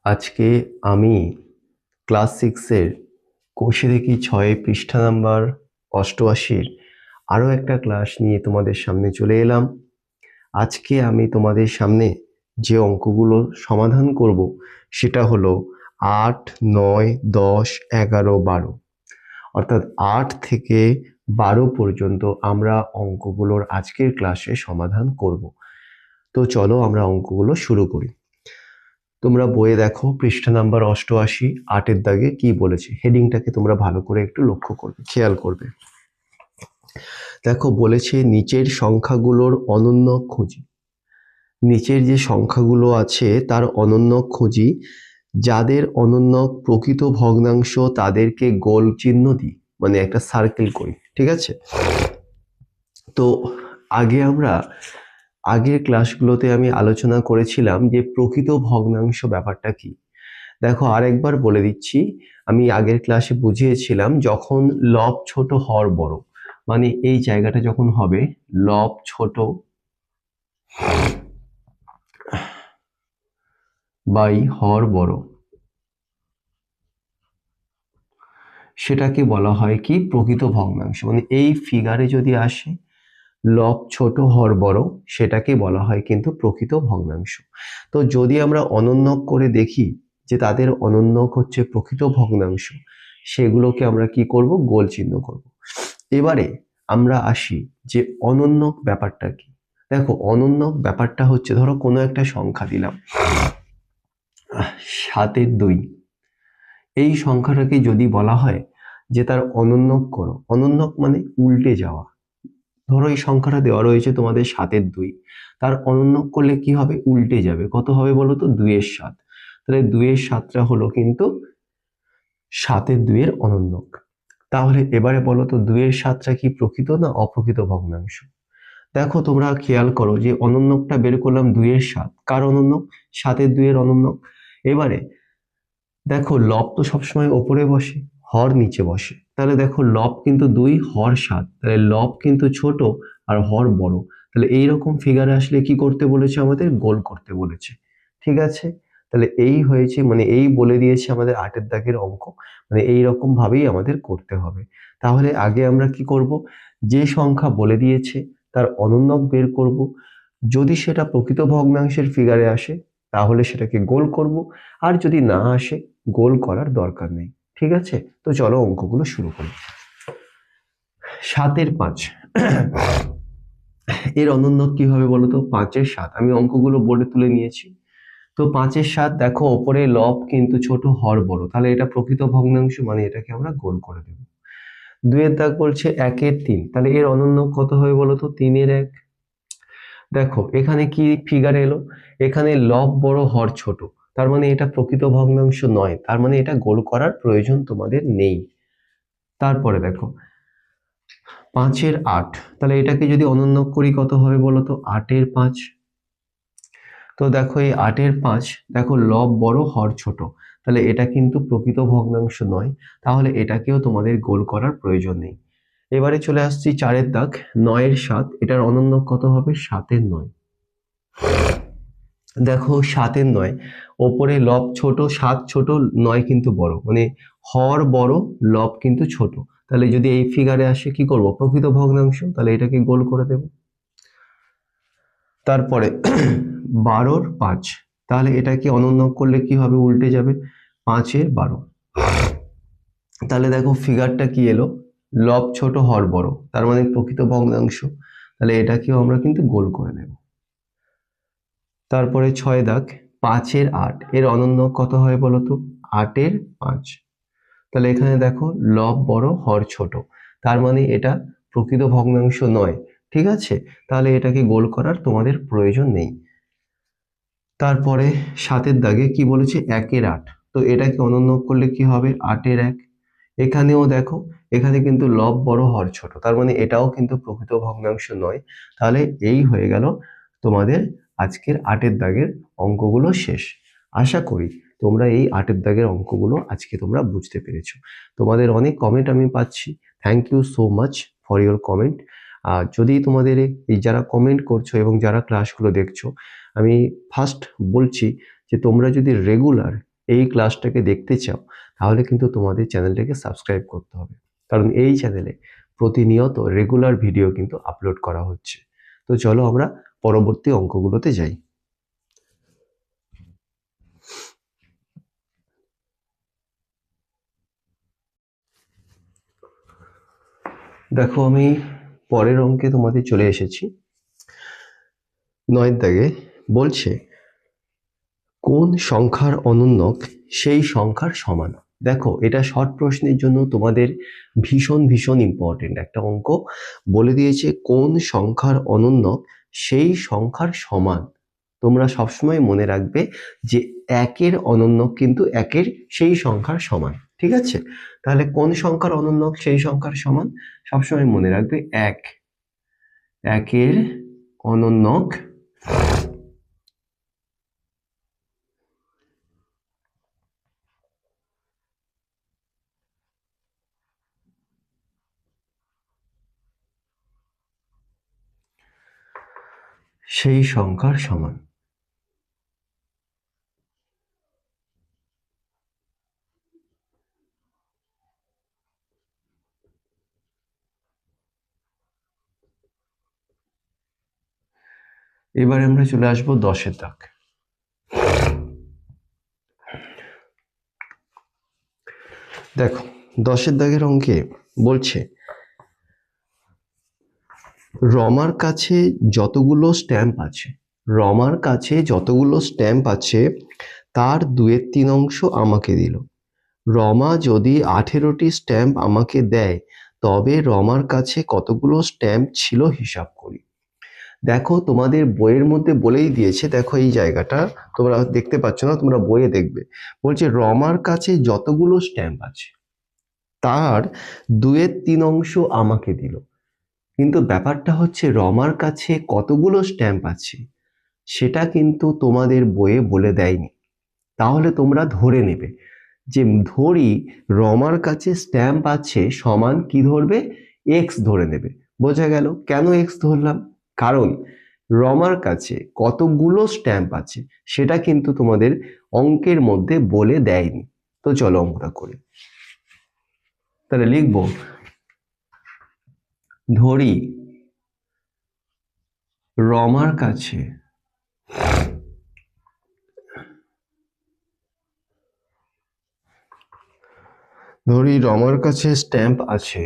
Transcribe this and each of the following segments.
আজকে আমি ক্লাস 6-এর কোষে দেখি 6 পৃষ্ঠা নাম্বার 88-র আরও একটা ক্লাস নিয়ে তোমাদের সামনে চলে এলাম। আজকে আমি তোমাদের সামনে যে অঙ্কগুলো সমাধান করব সেটা হলো 8, 9, 10, 11, 12, অর্থাৎ 8 থেকে 12 পর্যন্ত আমরা অঙ্কগুলোর আজকের ক্লাসে সমাধান করব। তো চলো আমরা অঙ্কগুলো শুরু করি। তোমরা বইয়ে দেখো পৃষ্ঠা নাম্বার 88, 8-এর দাগে কি বলেছে, হেডিংটাকে তোমরা ভালো করে একটু লক্ষ্য করবে, খেয়াল করবে। দেখো বলেছে নিচের সংখ্যাগুলোর অনন্যক খুঁজি। নিচের যে সংখ্যাগুলো আছে তার অনন্যক খুঁজি, যাদের অনন্যক প্রকৃত ভগ্নাংশ তাদেরকে গোল চিহ্ন দিই, মানে একটা সার্কেল করি, ঠিক আছে? তো আগের ক্লাসগুলোতে আমি আলোচনা করেছিলাম যে প্রকৃত ভগ্নাংশ ব্যাপারটা কি। দেখো আরেকবার বলে দিচ্ছি, আমি আগের ক্লাসে বুঝিয়েছিলাম যখন লব ছোট হর বড়, মানে এই জায়গাটা যখন হবে লব ছোট বাই হর বড়, সেটাকে বলা হয় কি প্রকৃত ভগ্নাংশ। মানে এই ফিগারে যদি আসে লব ছোট হর বড়, সেটাকে বলা হয় কিন্তু প্রকৃত ভগ্নাংশ। তো যদি আমরা অনন্যক করে দেখি যে তাদের অনন্যক হচ্ছে প্রকৃত ভগ্নাংশ, সেগুলোকে আমরা কি করব, গোল চিহ্ন করব। এবারে আমরা আসি যে অনন্যক ব্যাপারটা কি। দেখো অনন্যক ব্যাপারটা হচ্ছে, ধরো কোনো একটা সংখ্যা দিলাম 7-এর 2, এই সংখ্যাটাকে যদি বলা হয় যে তার অনন্যক করো, অনন্যক মানে উল্টে যাওয়া। ধরো এই সংখ্যাটা দেওয়া রয়েছে তোমাদের 7-এর 2, তার অনন্যক করলে কি হবে, উল্টে যাবে। কত হবে বলো তো, 2-এর 7। তাহলে 2-এর 7টা হলো কিন্তু 7-এর 2-এর অনন্যক। তাহলে এবারে বলো তো 2-এর 7টা কি প্রকৃত না অপ্রকৃত ভগ্নাংশ? দেখো তোমরা খেয়াল করো যে অনন্যকটা বের করলাম 2-এর 7, কার অনন্যক, 7-এর 2-এর অনন্যক। এবারে দেখো লব তো সবসময় ওপরে বসে, হর নিচে বসে। তাহলে দেখো লব কিন্তু 2, হর 7, তাহলে লব কিন্তু ছোট আর হর বড়। তাহলে এইরকম ফিগারে আসলে কি করতে বলেছে, আমাদের গোল করতে বলেছে, ঠিক আছে? তাহলে এই হয়েছে, মানে এই বলে দিয়েছে আমাদের 8-এর দাগের অঙ্ক, মানে এই রকম ভাবেই আমাদের করতে হবে। তাহলে আগে আমরা কি করব, যে সংখ্যা বলে দিয়েছে তার অনন্যক বের করব। যদি সেটা প্রকৃত ভগ্নাংশের ফিগারে আসে তাহলে সেটাকে গোল করব, আর যদি না আসে গোল করার দরকার নেই, ঠিক আছে? তো চলো অঙ্কগুলো শুরু করি। 7-এর 5 এর অনন্যক কি হবে বলো তো, 5-এর 7। আমি অঙ্কগুলো বোর্ডে তুলে নিয়েছি। তো 5-এর 7 দেখো ওপরে লব কিন্তু ছোট হর বড়, তাহলে এটা প্রকৃত ভগ্নাংশ, মানে এটাকে আমরা গোল করে দেব। 2-এর দাগ বলছে 1-এর 3, তাহলে এর অনন্যক কত হবে বলো তো, 3-এর 1। দেখো এখানে কি ফিগার এলো, এখানে লব বড় হর ছোট, তার মানে এটা প্রকৃত ভগ্নাংশ নয়, তার মানে এটা গোল করার প্রয়োজন তোমাদের নেই। তারপরে দেখো 5-এর 8, তাহলে এটাকে যদি অনন্যক করি কত হবে বলো তো, 8-এর 5। তো দেখো এই 8-এর 5, দেখো লব বড় হর ছোট, তাহলে এটা কিন্তু প্রকৃত ভগ্নাংশ নয়, তাহলে এটাকেও তোমাদের গোল করার প্রয়োজন নেই। এবারে চলে আসছি 4-এর দাগ 9-এর 7, এটার অনন্যক কত হবে, 7-এর 9। দেখো 7-এর 9, ওপরে লব ছোট, 7 ছোট, 9 কিন্তু বড়, মানে হর বড় লব কিন্তু ছোট। তাহলে যদি এই ফিগারে আসে কি করব, প্রকৃত ভগ্নাংশ, তাহলে এটাকে গোল করে দেব। তারপরে 12-র 5, তাহলে এটাকে অনন্যক করলে কি হবে, উল্টে যাবে, 5-এর 12। তাহলে দেখো ফিগারটা কি এলো, লব ছোট হর বড়, তার মানে প্রকৃত ভগ্নাংশ, তাহলে এটাকেও আমরা কিন্তু গোল করে নেব। তারপরে 6 দাগ 5-এর 8, এর অনন্যক কত হয় বলতো, 8-এর 5। তাহলে এখানে দেখো লব বড় হর ছোট, তার মানে এটা প্রকৃত ভগ্নাংশ নয়, ঠিক আছে? তাহলে এটাকে গোল করার তোমাদের প্রয়োজন নেই। তারপরে 7-এর দাগে কি বলেছে, 1-এর 8, তো এটাকে অনন্যক করলে কি হবে, 8-এর 1। এখানেও দেখো, এখানে কিন্তু লব বড় হর ছোট, তার মানে এটাও কিন্তু প্রকৃত ভগ্নাংশ নয়। তাহলে এই হয়ে গেল তোমাদের আজকের 8-এর দাগের অঙ্কগুলো শেষ। আশা করি তোমরা এই 8-এর দাগের অঙ্কগুলো আজকে তোমরা বুঝতে পেরেছো। তোমাদের অনেক কমেন্ট আমি পাচ্ছি, thank you so much for your comment. আর যদি তোমাদের এই যারা কমেন্ট করছো এবং যারা ক্লাসগুলো দেখছো, আমি ফার্স্ট বলছি যে তোমরা যদি রেগুলার এই ক্লাসটাকে দেখতে চাও, তাহলে কিন্তু তোমাদের চ্যানেলটাকে সাবস্ক্রাইব করতে হবে, কারণ এই চ্যানেলে প্রতিনিয়ত রেগুলার ভিডিও কিন্তু আপলোড করা হচ্ছে। তো চলো আমরা পরবর্তী অঙ্কগুলোতে যাই। দেখো আমি পরের অঙ্কে তোমাদের চলে এসেছি। 9 দাগে বলছে কোন সংখ্যার অনুন্নক সেই সংখ্যার সমান। দেখো এটা শর্ট প্রশ্নের জন্য তোমাদের ভীষণ ভীষণ ইম্পর্টেন্ট একটা অঙ্ক। বলে দিয়েছে কোন সংখ্যার অনুন্নক সেই সংখ্যার সমান। তোমরা সবসময় মনে রাখবে যে একের অনুন্নক কিন্তু একের সেই সংখ্যার সমান, ঠিক আছে? তাহলে কোন সংখ্যার অনুন্নক সেই সংখ্যার সমান, সবসময় মনে রাখবে একের অনুন্নক সেই সংখ্যার সমান। এবারে আমরা চলে আসবো 10 দাগ। দেখো 10 দাগের অঙ্কে বলছে রমার কাছে যতগুলো স্ট্যাম্প আছে তার 2/3 অংশ আমাকে দিল। রমা যদি 18টি স্ট্যাম্প আমাকে দেয় তবে রমার কাছে কতগুলো স্ট্যাম্প ছিল হিসাব করি। দেখো তোমাদের বইয়ের মধ্যে বলেই দিয়েছে, দেখো এই জায়গাটা তোমরা দেখতে পাচ্ছ না, তোমরা বইয়ে দেখবে। বলছে রমার কাছে যতগুলো স্ট্যাম্প আছে তার 2/3 অংশ আমাকে দিল। কিন্তু ব্যাপারটা হচ্ছে রমার কাছে কতগুলো স্ট্যাম্প আছে সেটা কিন্তু তোমাদের বইয়ে বলে দেয়নি। তাহলে তোমরা ধরে নেবে যে ধরি রমার কাছে স্ট্যাম্প আছে সমান কি ধরবে, এক্স ধরে নেবে। বোঝা গেল কেন এক্স ধরলাম? কারণ রমার কাছে কতগুলো স্ট্যাম্প আছে সেটা কিন্তু তোমাদের অঙ্কের মধ্যে বলে দেয়নি। তো চলো অঙ্কটা করি। তাহলে লিখবো ধরি রমার কাছে স্ট্যাম্প আছে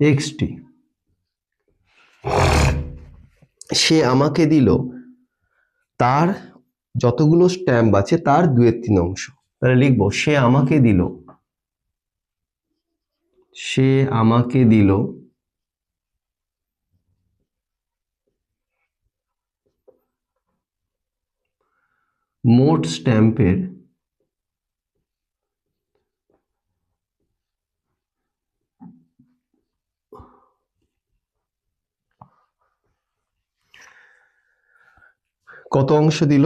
এক্সটি। সে আমাকে দিল তার যতগুলো স্ট্যাম্প আছে তার 2/3 অংশ। তাহলে লিখবো সে আমাকে দিল মোট স্ট্যাম্পের কত অংশ দিল?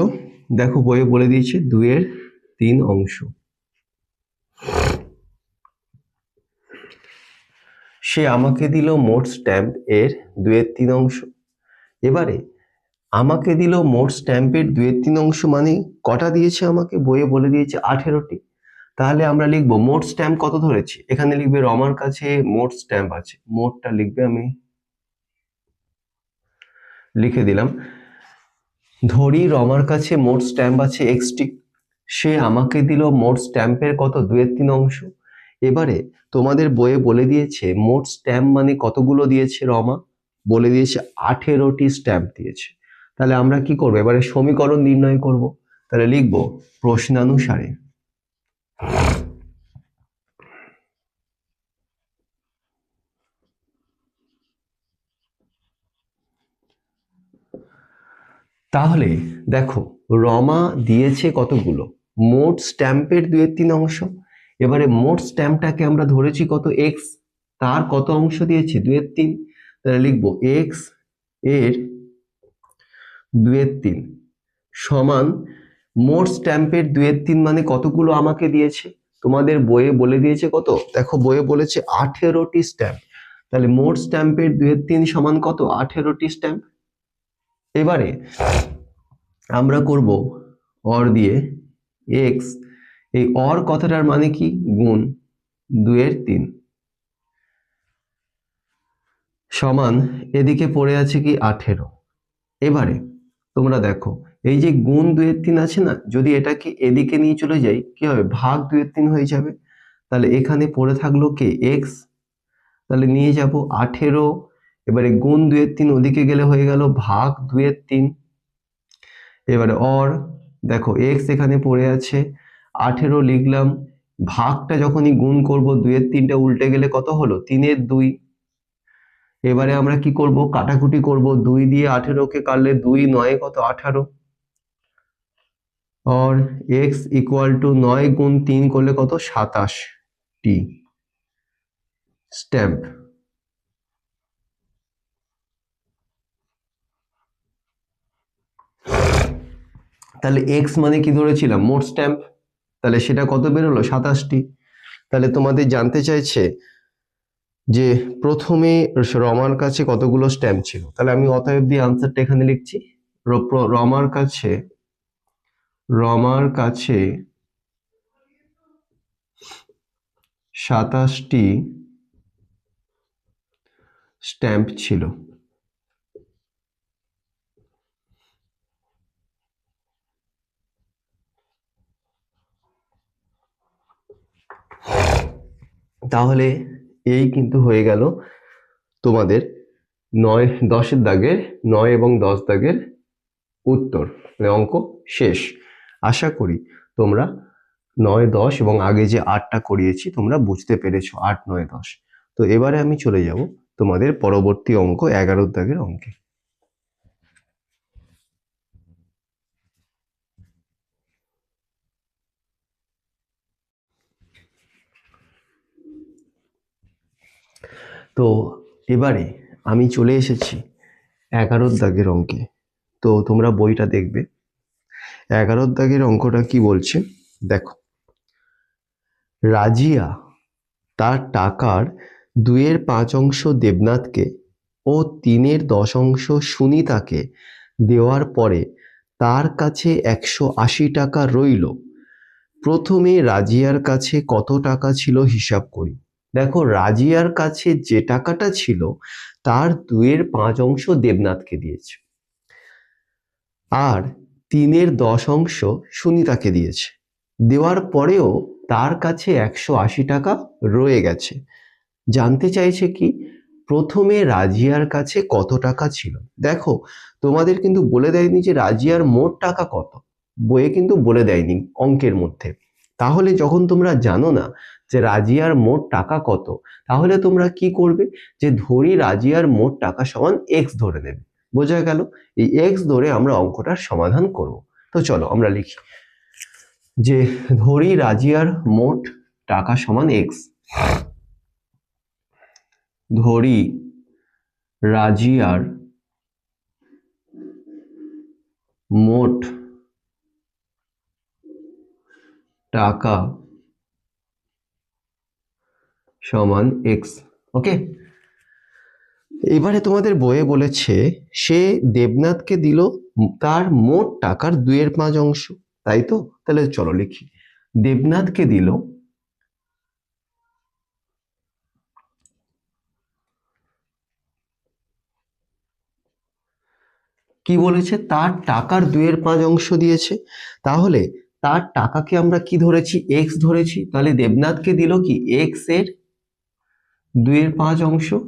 দেখো বইয়ে বলে দিয়েছে 2/3 অংশ। সে আমাকে দিল মোট স্ট্যাম্প এর 2/3 অংশ। এবারে আমাকে দিল মোট স্ট্যাম্পের 2/3 অংশ মানে কটা দিয়েছে আমাকে? বইয়ে বলে দিয়েছে 18টি। তাহলে আমরা লিখবো মোট স্ট্যাম্প কত ধরেছি, এখানে লিখবে রমার কাছে মোট স্ট্যাম্প আছে, মোটটা লিখবে, আমি লিখে দিলাম। ধরি রমার কাছে মোট স্ট্যাম্প আছে এক্সটি, সে আমাকে দিল মোট স্ট্যাম্পের কত 2/3 অংশ। এবারে তোমাদের বইয়ে বলে দিয়েছে মোট স্ট্যাম্প মানে কতগুলো দিয়েছে রমা, বলে দিয়েছে 18টি স্ট্যাম্প দিয়েছে। তাহলে আমরা কি করবো, এবারে সমীকরণ নির্ণয় করব। তাহলে লিখবো প্রশ্নানুসারে তাহলে দেখো রমা দিয়েছে কতগুলো, মোট স্ট্যাম্পের 2/3 অংশ। এবারে মোট স্ট্যাম্পটাকে আমরা ধরেছি কত, এক্স, তার কত অংশ দিয়েছি 2/3। তাহলে লিখবো এক্স এর 2/3 সমান মোট স্ট্যাম্পের 2/3 মানে কতগুলো আমাকে দিয়েছে, তোমাদের বইয়ে বলে দিয়েছে কত, দেখো বইয়ে বলেছে 18টি স্ট্যাম্প। তাহলে মোট স্ট্যাম্পের 2/3 সমান কত, 18টি স্ট্যাম্প। এবারে আমরা করব অর দিয়ে এক্স, এই অর কথাটার মানে কি, গুণ 2/3 সমান এদিকে পড়ে আছে কি 18। এবারে তোমরা দেখো এই যে গুণ 2/3 আছে না, যদি এটাকে এদিকে নিয়ে চলে যাই কি হবে, ভাগ 2/3 হয়ে যাবে। তাহলে এখানে পড়ে থাকলো কে, এক্স। তাহলে নিয়ে যাব 18, এবারে গুণ 2/3 ওদিকে গেলে হয়ে গেল ভাগ 2/3। এবারে অর দেখো এক্স এখানে পড়ে আছে, 18 লিখলাম, ভাগটা যখনই গুণ করব 2/3টা উল্টে গেলে কত হলো, 3/2। এবারে আমরা কি করব, কাটাকুটি করব, 2 দিয়ে 18কে কাটলে 2 9 কত 18, और x ইকুয়াল টু 9 গুণ 3 করলে কত 27টি স্ট্যাম্প। তাহলে x মানে কি ধরেছিলাম, মোট স্ট্যাম্প, তাহলে সেটা কত বেরোলো 27টি। তাহলে তোমাদের জানতে চাইছে যে প্রথমে রমার কাছে কতগুলো স্ট্যাম্প ছিল, তাহলে আমি অতএব দিয়ে আনসারটা এখানে লিখছি। রমার কাছে 27টি স্ট্যাম্প ছিল। তাহলে এই কিন্তু হয়ে গেল তোমাদের 9-10 দাগের, 9 এবং 10 দাগের উত্তর, মানে অঙ্ক শেষ। আশা করি তোমরা 9-10 এবং আগে যে 8টা করিয়েছি তোমরা বুঝতে পেরেছো, 8-9-10। তো এবারে আমি চলে যাব তোমাদের পরবর্তী অঙ্ক 11 দাগের অঙ্কে। তো এবারে আমি চলে এসেছি 11 দাগের অঙ্কে। তো তোমরা বইটা দেখবে। 11 দাগের অঙ্কটা কি বলছে দেখো, রাজিয়া তার টাকার 2/5 দেবনাথকে ও 3/10 সুনিতাকে দেওয়ার পরে তার কাছে 180 টাকা রইল। প্রথমে রাজিয়ার কাছে কত টাকা ছিল হিসাব করি। দেখো রাজিয়ার কাছে যে টাকাটা ছিল তার 2/5 দেবনাথকে দিয়েছে, আর 3/10 সুনিতাকে দিয়েছে। দেওয়ার পরেও তার কাছে 180 টাকা রয়ে গেছে। জানতে চাইছে কি, প্রথমে রাজিয়ার কাছে কত টাকা ছিল। দেখো তোমাদের কিন্তু বলে দেয়নি যে রাজিয়ার মোট টাকা কত, বইয়ে কিন্তু বলে দেয়নি অঙ্কের মধ্যে। তাহলে যখন তোমরা জানো না যে রাজিয়ার মোট টাকা কত, তাহলে তোমরা কি করবে, যে ধরি রাজিয়ার মোট টাকা সমান x ধরে নেবে। বোঝা গেল, এই x ধরে আমরা অঙ্কটার সমাধান করব। তো চলো আমরা লিখি যে ধরি রাজিয়ার মোট টাকা সমান x। ধরি রাজিয়ার মোট টাকা সমান x। ওকে, এবারে তোমাদের বইয়ে বলেছে সে দেবনাথকে দিল তার মোট টাকার 2/5, তাই তো। তাহলে চলো লিখি, দেবনাথকে দিল কি বলেছে, তার টাকার 2/5 দিয়েছে। তাহলে তার টাকাকে আমরা কি ধরেছি, x ধরেছি। তাহলে দেবনাথকে দিল কি x এর 2/5।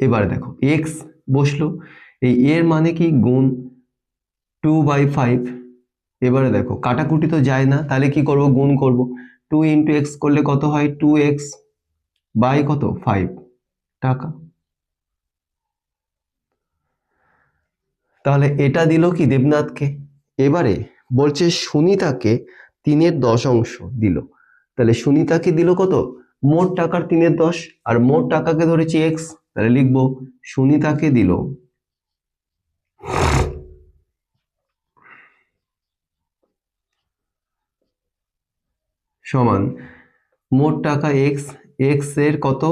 এবারে দেখো x বসলো, এই এর মানে কি গুণ 2/5। এবারে দেখো কাটাকুটি তো যায় না, তাহলে কি করব, গুণ করব। 2 × x করলে কত হয়, 2x বাই কত 5 টাকা। তাহলে এটা দিল কি দেবনাথকে। এবারে বলছে সুনিতাকে 3/10 দিল। তাহলে সুনিতাকে দিল কত, মোট টাকার 3/10, আর মোট টাকাকে ধরেছি x। তাহলে লিখবো সুনিতাকে দিল সমান মোট টাকা এক্স, এক্স এর কত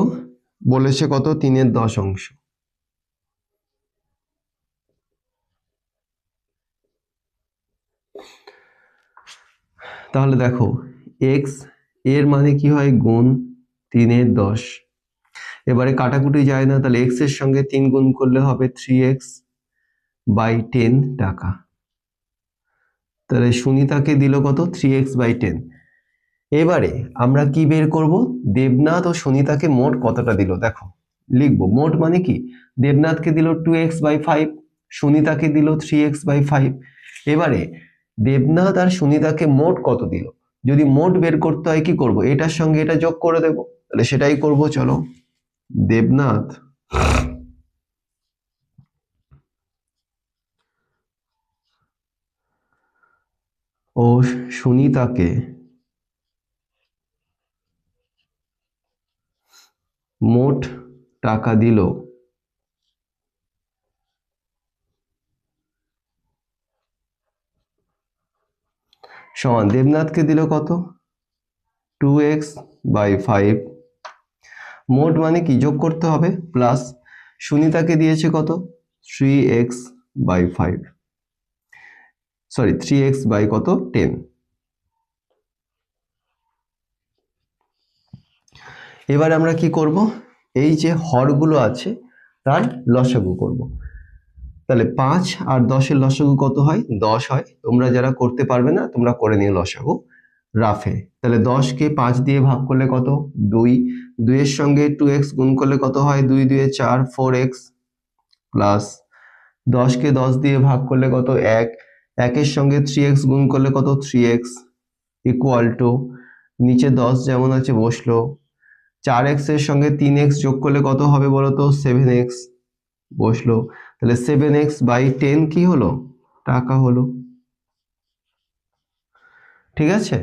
বলেছে, কত 3/10। তাহলে দেখো এক্স এর মানে কি হয়, গুণ 3/10। এবারে কাটাকুটি যায় না, তাহলে এক্স এর সঙ্গে 3 গুণ করলে হবে 3x/10 টাকা। তাহলে সুনিতাকে দিল কত, 3x/10। এবারে আমরা কি বের করব, দেবনাথ ও সুনিতাকে মোট কতটা দিল। দেখো লিখবো, মোট মানে কি, দেবনাথকে দিল 2x/5, সুনিতাকে দিল 3x/5। এবারে দেবনাথ আর সুনিতাকে মোট কত দিল, যদি মোট বের করতে হয় কি করব, এটার সঙ্গে এটা যোগ করে দেব। তাহলে সেটাই করব, চলো। দেবনাথ ও সুনিতাকে মোট টাকা দিল সমান, দেবনাথকে দিল কত, 2x/5। মোট মানে কি, যোগ করতে হবে, প্লাস সুনিতাকে দিয়েছে কত, 3x/5, সরি 3x/কত 10। এবার আমরা কি করব, এই যে হরগুলো আছে তার লসাগু করব। তাহলে 5 আর 10 এর লসাগু কত হয়, 10 হয়। তোমরা যারা করতে পারবে না তোমরা করে নিও লসাগু রাফে। তাহলে 10 কে 5 দিয়ে ভাগ করলে কত, 2, 2 এর সঙ্গে 2x গুণ করলে কত হয়, 2 2 এ 4, 4x, প্লাস 10 কে 10 দিয়ে ভাগ করলে কত, 1, 1 এর সঙ্গে 3x গুণ করলে কত, 3x, ইকুয়াল টু নিচে 10 যেমন আছে বসলো, 4x এর সঙ্গে 3x যোগ করলে কত হবে বলো তো, 7x বসলো। তাহলে 7x/10 কি হলো, টাকা হলো। ঠিক আছে,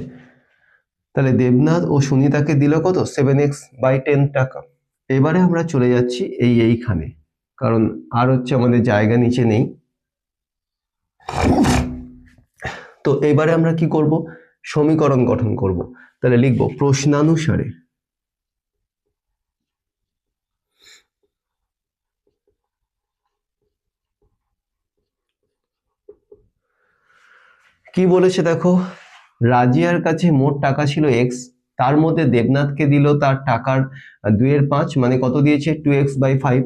তাহলে দেবনাথ ও সুনিতাকে দিল কত, 7x/10 টাকা। এবারে আমরা চলে যাচ্ছি এইখানে, কারণ আর হচ্ছে আমাদের জায়গা নিচে নেই। তো এবারে আমরা কি করব, সমীকরণ গঠন করব। তাহলে লিখব, প্রশ্নানুসারে কি বলেছে দেখো, রাজিয়ার কাছে মোট টাকা ছিল এক্স, তার মধ্যে দেবনাথকে দিল তার টাকার 2/5 মানে কত দিয়েছে, 2x/5।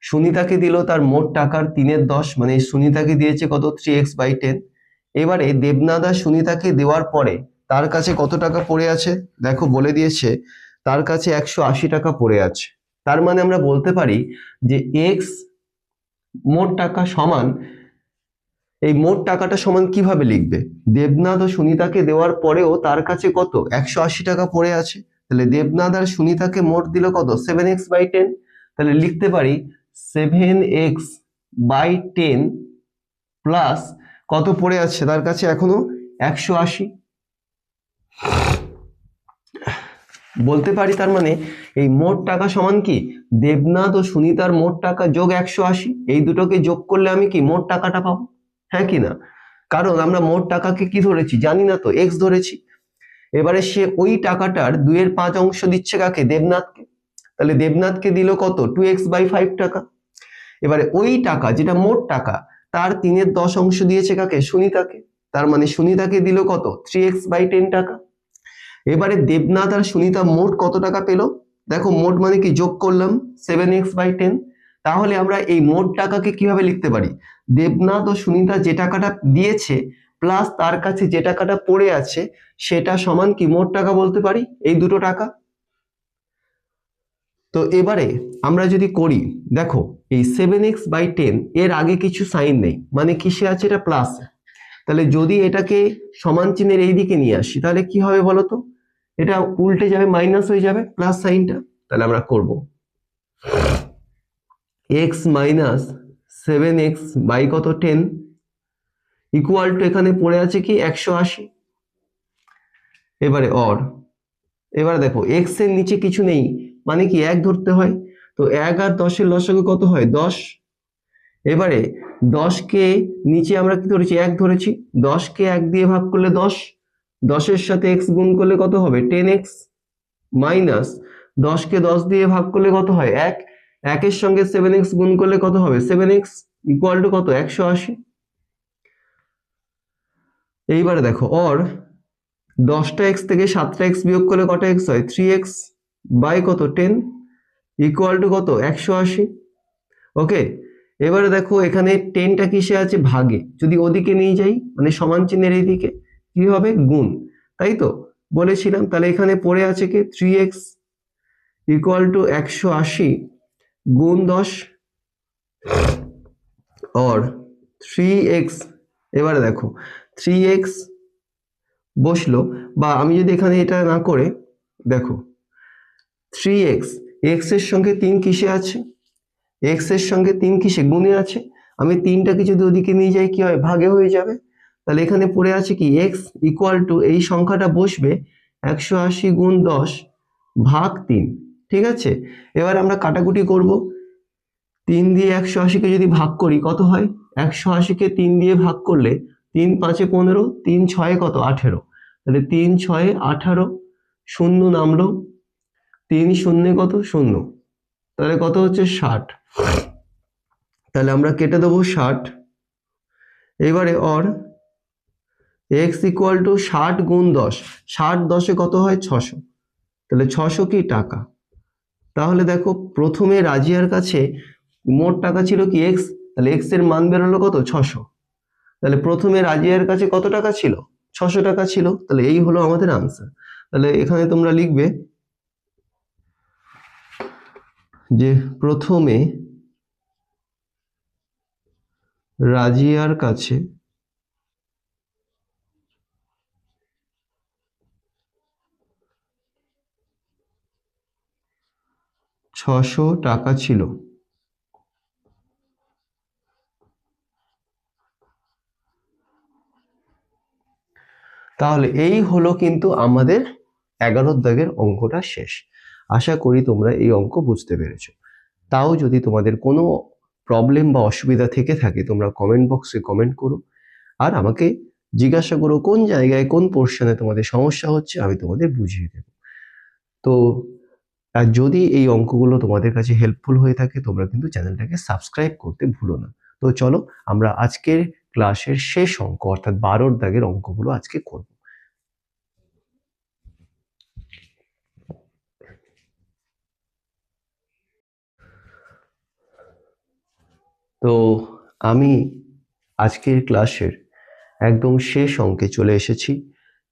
সুনিতাকে দিল তার মোট টাকার 3/10 মানে সুনিতাকে দিয়েছে কত, 3x/10। এবারে দেবনাথ আর সুনিতাকে দেওয়ার পরে তার কাছে কত টাকা পড়ে আছে, দেখো বলে দিয়েছে তার কাছে 180 টাকা পড়ে আছে। তার মানে আমরা বলতে পারি যে এক্স মোট টাকা সমান, এই মোট টাকাটা সমান কিভাবে লিখবে, দেবনাথ ও সুনিতাকে দেওয়ার পরেও তার কাছে কত, 180 টাকা পড়ে আছে। তাহলে দেবনাথ আর সুনিতাকে মোট দিল কত, 7x/10। তাহলে লিখতে পারি 7x/10 প্লাস কত পড়ে আছে তার কাছে এখনো, 180। বলতে পারি তার মানে এই মোট টাকা সমান কি, দেবনাথ ও সুনিতার মোট টাকা যোগ 180, এই দুটোকে যোগ করলে আমি কি মোট টাকাটা পাবো, হ্যাঁ কি না। কারণ আমরা মোট টাকাকে কি ধরেছি জানি না তো, এক্স ধরেছি। এবারে সে ওই টাকাটার 2/5 অংশ দিচ্ছে কাকে, দেবনাথকে। তাহলে দেবনাথকে দিল কত, 2x/5 টাকা। এবারে ওই টাকা যেটা মোট টাকা তার 3/10 অংশ দিয়েছে কাকে, সুনিতাকে। তার মানে সুনিতাকে দিল কত, 3x/10 টাকা। এবারে দেবনাথ আর সুনিতা মোট কত টাকা পেল, দেখো মোট মানে কি, যোগ করলাম 7x/10। তাহলে আমরা এই মোট টাকাকে কিভাবে লিখতে পারি, দেবনাথ ও সুনিতা যে টাকাটা দিয়েছে প্লাস তার কাছে যে টাকাটা পড়ে আছে সেটা সমান কি মোট টাকা বলতে পারি, এই দুটো টাকা। তো এবারে আমরা যদি করি, দেখো এই 7x/10 এর আগে কিছু সাইন নেই, মানে কিসে আছে, এটা প্লাস। তাহলে যদি এটাকে সমান চিহ্নের এই দিকে নিয়ে আসি তাহলে কি হবে বলতো, এটা উল্টে যাবে, মাইনাস হয়ে যাবে প্লাস সাইনটা। তাহলে আমরা করব x মাইনাস 7x বাই কত 10 ইকুয়াল টু, এখানে পড়ে আছে কি 180। এবারে এবারে দেখো x এর নিচে কিছু নেই মানে কি 1 ধরতে হয়, তো 1 আর 10 এর লসাগু কত হয়, 10। এবারে 10 কে নিচে আমরা কি ধরেছি, 1 ধরেছি, 10 কে 1 দিয়ে ভাগ করলে 10, 10-এর সাথে x গুণ করলে কত হবে 10x, মাইনাস 10কে 10 দিয়ে ভাগ করলে কত হয় 1, 1-এর সঙ্গে 7x গুণ করলে কত হবে 7x, ইকুয়াল টু কত 180। এইবারে দেখো অর 10টা x থেকে 7টা x বিয়োগ করলে কত x হয় 3x বাই কত 10, ইকুয়াল টু কত 180। ওকে, এবারে দেখো এখানে 10টা কিসে আছে ভাগে, যদি ওদিকে নিয়ে যাই মানে সমান চিহ্নের এইদিকে কি হবে গুণ, তাই তো বলেছিলাম। তাহলে এখানে পড়ে আছে কি 3x ইকুয়াল টু 180 গুণ 10 और 3x, এবারে দেখো 3x বসলো, বা আমি যদি এখানে এটা না করে দেখো 3x, x এর সঙ্গে 3 কিসে আছে, x এর সঙ্গে 3 কিসে গুণে আছে, আমি 3টাকে যদি ওদিকে নিয়ে যাই কি হয় ভাগে হয়ে যাবে। তাহলে এখানে পড়ে আছে কি x ইকুয়াল টু এই সংখ্যাটা বসবে 180 গুণ 10 ভাগ 3, ঠিক আছে। এবার আমরা কাটাকুটি করব, 3 দিয়ে 180কে যদি ভাগ করি কত হয়, 180কে 3 দিয়ে ভাগ করলে 3 5 15, 3 6 কত 18, তাহলে 3 6 18, শূন্য নামলো, 3 শূন্য কত শূন্য, তাহলে কত হচ্ছে 60, তাহলে আমরা কেটে দেবো 60। এবারে অর x ইকুয়াল টু 60 গুণ 10, 60 10-এ কত হয় 600, তাহলে 600 কি টাকা। তাহলে দেখো প্রথমে রাজিয়ার কাছে মোট টাকা ছিল কি x, তাহলে x এর মান বেরোলো কত 600, তাহলে প্রথমে রাজিয়ার কাছে কত টাকা ছিল 600 টাকা ছিল, তাহলে এই হলো আমাদের আনসার। তাহলে এখানে তোমরা লিখবে যে প্রথমে রাজিয়ার কাছে 600 টাকা ছিল। তাহলে এই হলো কিন্তু আমাদের 11 দাগের অঙ্কটা শেষ। আশা করি তোমরা এই অঙ্ক বুঝতে পেরেছো। তাও যদি তোমাদের কোনো প্রবলেম বা অসুবিধা থেকে থাকে তোমরা কমেন্ট বক্সে কমেন্ট করো, আর আমাকে জিজ্ঞাসা করো কোন জায়গায় কোন পোর্শনে তোমাদের সমস্যা হচ্ছে, আমি তোমাদের বুঝিয়ে দেব। তো আর যদি এই অঙ্কগুলো তোমাদের কাছে হেল্পফুল হয়ে থাকে তোমরা কিন্তু চ্যানেলটাকে সাবস্ক্রাইব করতে ভুলো না। তো চলো আমরা আজকের ক্লাসের শেষ অঙ্ক অর্থাৎ 12 দাগের অঙ্কগুলো আজকে করব। তো আমি আজকের ক্লাসের একদম শেষ অঙ্কে চলে এসেছি,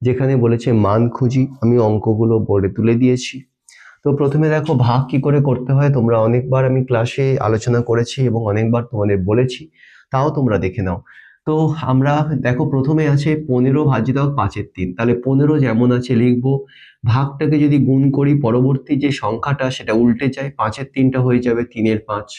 যেখানে বলেছে মান খুঁজি। আমি অঙ্কগুলো বোর্ডে তুলে দিয়েছি। তো প্রথমে দেখো ভাগ কি করে করতে হয় তোমরা অনেকবার আমি ক্লাসে আলোচনা করেছি এবং অনেকবার তোমাদের বলেছি, তাও তোমরা দেখে নাও। তো আমরা দেখো প্রথমে আছে 15 ভাজিত 5-এর 3, তাহলে 15 যেমন আছে লিখবো, ভাগটাকে যদি গুণ করি পরবর্তী যে সংখ্যাটা সেটা উল্টে যায়, 5-এর 3টা হয়ে যাবে 3-এর 5।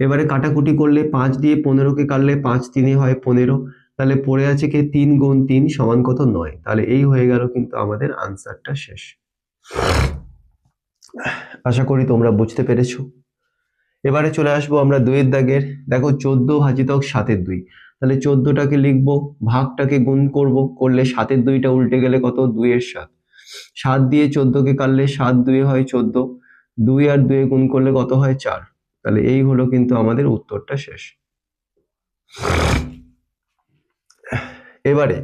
এবারে কাটাকুটি করলে 5 দিয়ে 15কে কাটলে 5 3 হয় 15, তাহলে পড়ে আছে কি 3 গুণ 3 সমান কত 9। তাহলে এই হয়ে গেল কিন্তু আমাদের আনসারটা শেষ। আশা করি তোমরা বুঝতে পেরেছো। এবারে চলে আসবো আমরা 2-এর দাগের। দেখো 14 ভাজিত 7-এর 2, তাহলে 14টাকে লিখবো, ভাগটাকে গুণ করব, করলে 7-এর 2টা উল্টে গেলে কত 2-এর 7, 7 দিয়ে 14কে কাটলে 7 2 হয় 14, 2 আর 2 গুণ করলে কত হয় 4। তাহলে এই হলো কিন্তু আমাদের উত্তরটা শেষ। এবারে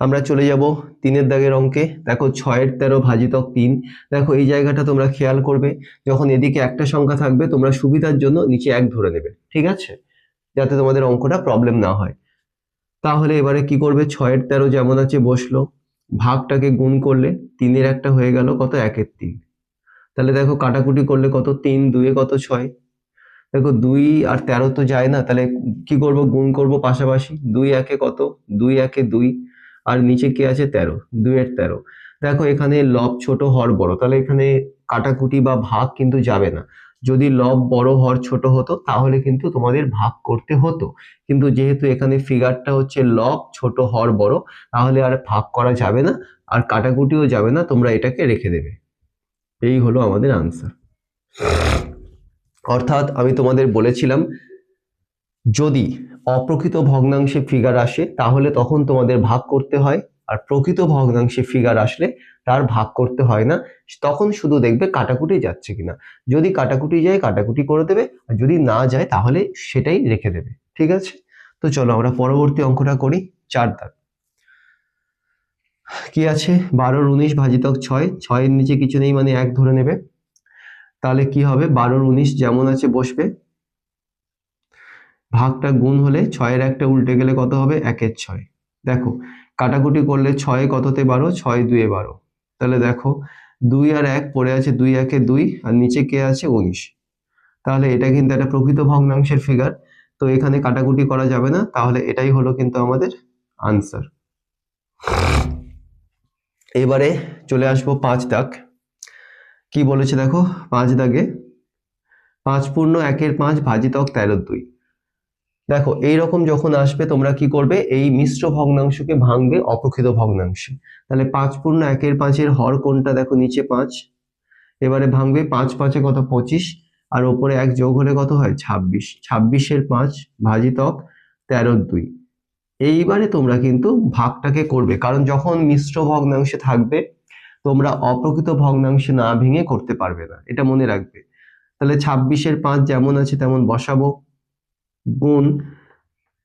আমরা চলে যাব 3-এর দাগের অঙ্কে। দেখো 6-এর 13 ভাজিত 3, দেখো এই জায়গাটা তোমরা খেয়াল করবে, যখন এদিকে একটা সংখ্যা থাকবে তোমরা সুবিধার জন্য নিচে 1 ধরে নেবে, ঠিক আছে, যাতে তোমাদের অঙ্কটা প্রবলেম না হয়। তাহলে এবারে কি করবে, 6-এর 13 যেমন আছে বসলো, ভাগটাকে গুণ করলে 3-এর একটা হয়ে গেল কত 1-এর 3, তাহলে দেখো কাটাকুটি করলে কত 3 2 কত 6, দেখো 2 আর 13 তো যায় না, তাহলে কি করব গুণ করব পাশাপাশি, 2 1 কত 2 1 2, আর নিচে কি আছে 13, 2-এর 13। দেখো এখানে লব ছোট হর বড়, তাহলে এখানে কাটাকুটি বা ভাগ কিন্তু যাবে না। যদি লব বড় হর ছোট হতো তাহলে কিন্তু তোমাদের ভাগ করতে হতো, কিন্তু যেহেতু এখানে ফিগারটা হচ্ছে লব ছোট হর বড়, তাহলে আর ভাগ করা যাবে না, আর কাটাকুটিও যাবে না, তোমরা এটাকে রেখে দেবে। এই হলো আমাদের আনসার। অর্থাৎ আমি তোমাদের বলেছিলাম যদি অপ্রকৃত ভগ্নাংশে ফিগার আসে তাহলে তখন তোমাদের ভাগ করতে হয়, আর প্রকৃত ভগ্নাংশে ফিগার আসলে তার ভাগ করতে হয় না, তখন শুধু দেখবে কাটাকুটি যাচ্ছে কিনা। যদি কাটাকুটি যায় কাটাকুটি করে দেবে, আর যদি না যায় তাহলে সেটাই রেখে দেবে। ঠিক আছে, তো চলো আমরা পরবর্তী অঙ্কটা করি। 4 দাগ কি আছে, 12 × 19 ভাজিতক 6, 6 এর নিচে কিছু নেই মানে 1 ধরে নেবে। তাহলে কি হবে, 12 × 19 যেমন আছে বসবে, ভাগটা গুণ হলে 6-এর একটা উল্টে গেলে কত হবে, 1-এর 6। দেখো কাটাকুটি করলে 6 কততে 12, 6 2 12। তাহলে দেখো 2 আর 1 পড়ে আছে, 2 1 2, আর নিচে কে আছে 19। তাহলে এটা কিন্তু একটা প্রকৃত ভগ্নাংশের ফিগার, তো এখানে কাটাকুটি করা যাবে না, তাহলে এটাই হলো কিন্তু আমাদের আনসার। এবারে চলে আসবো 5 দাগ। কি বলেছে দেখো 5 দাগে, 5 পূর্ণ 1-এর 5 ভাজিতক 13-2। দেখো এইরকম যখন আসবে তোমরা কি করবে, এই মিশ্র ভগ্নাংশকে ভাঙবে অপ্রকৃত ভগ্নাংশে। তাহলে 5 পূর্ণ 1-এর 5-এর হর কোনটা, দেখো নিচে 5, এবারে ভাঙবে 5 5-এ কত 25, আর ওপরে 1 যোগ হলে কত হয় 26, 26-এর 5 ভাজিতক 13-2। এইবারে তোমরা কিন্তু ভাগটাকে করবে, কারণ যখন মিশ্র ভগ্নাংশে থাকবে তোমরা অপ্রকৃত ভগ্নাংশে না ভেঙে করতে পারবে না, এটা মনে রাখবে। তাহলে 26-এর 5 যেমন আছে তেমন বসাবো, গুণ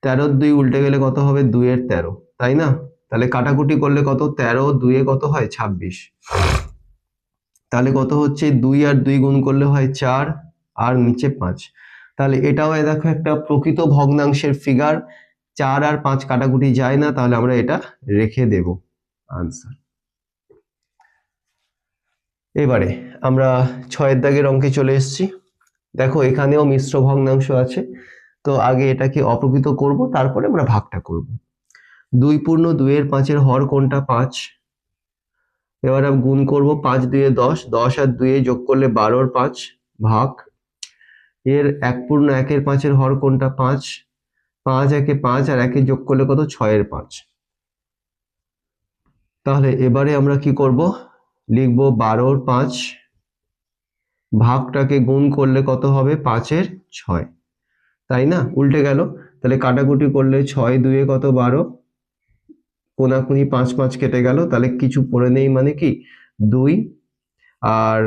13-2 উল্টে গেলে কত হবে 2-এর 13, তাই না? তাহলে কাটাকুটি করলে কত, 13 2-এ কত হয় 26। তাহলে কত হচ্ছে, 2 আর 2 গুণ করলে হয় 4, আর নিচে 5। তাহলে এটাও দেখো একটা প্রকৃত ভগ্নাংশের ফিগার, 4 আর 5 কাটাকুটি যায় না, তাহলে আমরা এটা রেখে দেব আনসার। এবারে আমরা 6-এর দাগের অঙ্কে চলে এসেছি। দেখো এখানেও মিশ্র ভগ্নাংশ আছে, তো আগে এটাকে অপ্রকৃত করব, তারপরে আমরা ভাগটা করব। 2 পূর্ণ 2-এর 5-এর হর কোনটা 5, এবার আমি গুণ করব, 5 2 10, 10 আর 2 যোগ করলে 12-এর 5 ভাগ, এর 1 পূর্ণ 1-এর 5-এর হর কোনটা 5, 5 1-এ 5 আর 1-এ যোগ করলে কত 6-এর 5। তাহলে এবারে আমরা কি করব, লিখব 12-এর 5, ভাগটাকে গুণ করলে কত হবে 5-এর 6, তাই না? উল্টে গেল, তাহলে কাটাকুটি করলে 6 2-এ কত 12, কোনাকুনি 5 5 কেটে গেল, তাহলে কিছু পড়ে নেই মানে কি 2, আর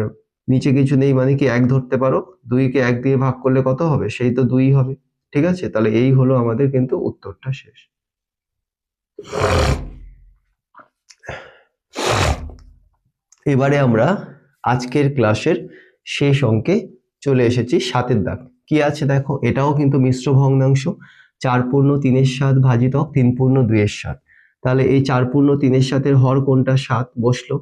নিচে কিছু নেই মানে কি 1 ধরতে পারো, 2 কে 1 দিয়ে ভাগ করলে কত হবে, সেই তো 2 হবে। ঠিক আছে, তাহলে এই হলো আমাদের কিন্তু উত্তরটা শেষ। এবারে আমরা আজকের ক্লাসের শেষ অঙ্কে চলে এসেছি, 7-এর দাগ। কি আছে দেখো, এটাও কিন্তু মিশ্র ভগ্নাংশ, 4 পূর্ণ 3-এর 7 ভাজিতক 3 পূর্ণ 2-এর 7। তাহলে এই 4 পূর্ণ 3-এর 7-এর হর কোনটা 7 বসলো।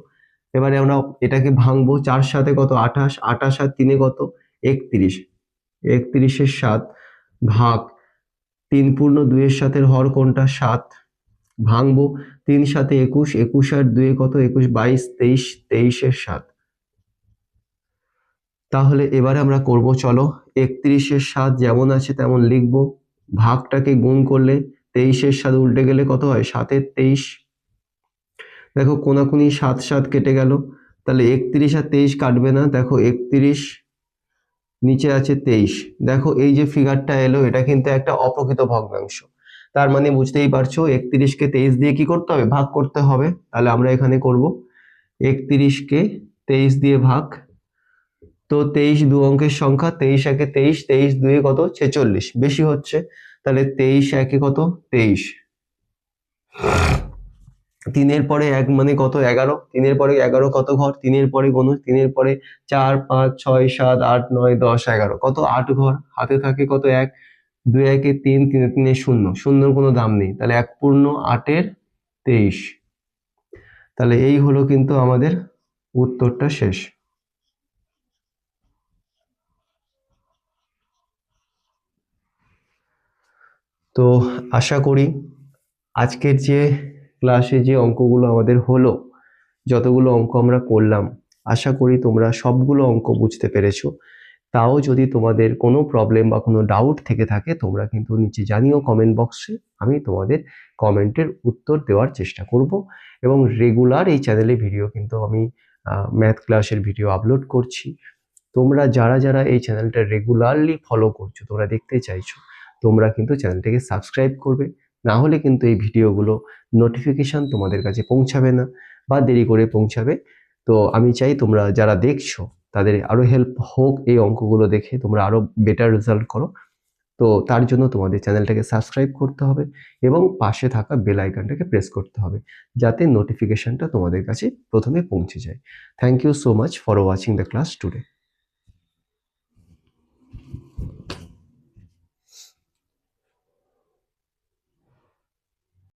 এবারে আমরা এটাকে ভাঙবো, 4 7-এ কত 28, 28 আর 3-এ কত 31, 31-এর 7 ভাগ 3 পূর্ণ 2-এর 7-এর হর কোনটা 7, ভাঙবো 3 7-এ 21, 21 আর 2-এ কত 21, 22 23, 23-এর 7। তাহলে এবারে আমরা করব, চলো 31-এর 7 যেমন আছে তেমন লিখব, ভাগটাকে গুণ করলে 23-এর 7 উল্টে গেলে কত হয় 7-এর 23। দেখো কোনাকুনি 7 7 কেটে গেল, তাহলে 31 আর 23 কাটবে না, দেখো 31 নিচে আছে 23। দেখো এই যে ফিগারটা এলো, এটা কিন্তু একটা অপ্রকৃত ভগ্নাংশ, তার মানে বুঝতেই পারছো 31-কে 23 দিয়ে কি করতে হবে, ভাগ করতে হবে। তাহলে আমরা এখানে করব 31-কে 23 দিয়ে ভাগ, তো 23 দু অঙ্কের সংখ্যা, 23 1-এ 23, 23 2-এ কত 46, বেশি হচ্ছে, তাহলে 23 1-এ কত 23, 3-এর পরে 1 মানে কত 11, 3-এর পরে 11 কত ঘর, 3-এর পরে গুণ, 3-এর পরে 4 5 6 7 8 9 10 11 কত 8 ঘর, হাতে থাকে কত 1, 2 1-এ 3, 3 3-এ 0, শূন্যর কোনো দাম নেই, তাহলে 1 পূর্ণ 8-এর 23। তাহলে এই হলো কিন্তু আমাদের উত্তরটা শেষ। তো আশা করি আজকের যে ক্লাসে যে অঙ্কগুলো আমাদের হলো, যতগুলো অঙ্ক আমরা করলাম, আশা করি তোমরা সবগুলো অঙ্ক বুঝতে পেরেছো। তাও যদি তোমাদের কোনো প্রবলেম বা কোনো ডাউট থেকে থাকে তোমরা কিন্তু নিচে জানিও কমেন্ট বক্সে, আমি তোমাদের কমেন্টের উত্তর দেওয়ার চেষ্টা করব। এবং রেগুলার এই চ্যানেলে ভিডিও কিন্তু আমি ম্যাথ ক্লাসের ভিডিও আপলোড করছি। তোমরা যারা যারা এই চ্যানেলটা রেগুলারলি ফলো করছো, তোমরা দেখতে চাইছো, তোমরা কিন্তু চ্যানেলটাকে সাবস্ক্রাইব করবে, না হলে কিন্তু এই ভিডিওগুলো নোটিফিকেশন তোমাদের কাছে পৌঁছাবে না বা দেরি করে পৌঁছাবে। তো আমি চাই তোমরা যারা দেখছো তাদের আরো হেল্প হোক, এই অঙ্কগুলো দেখে তোমরা আরো বেটার রেজাল্ট করো। তো তার জন্য তোমাদের চ্যানেলটাকে সাবস্ক্রাইব করতে হবে এবং পাশে থাকা বেল আইকনটাকে প্রেস করতে হবে, যাতে নোটিফিকেশনটা তোমাদের কাছে প্রথমে পৌঁছে যায়। Thank you so much for watching the class today.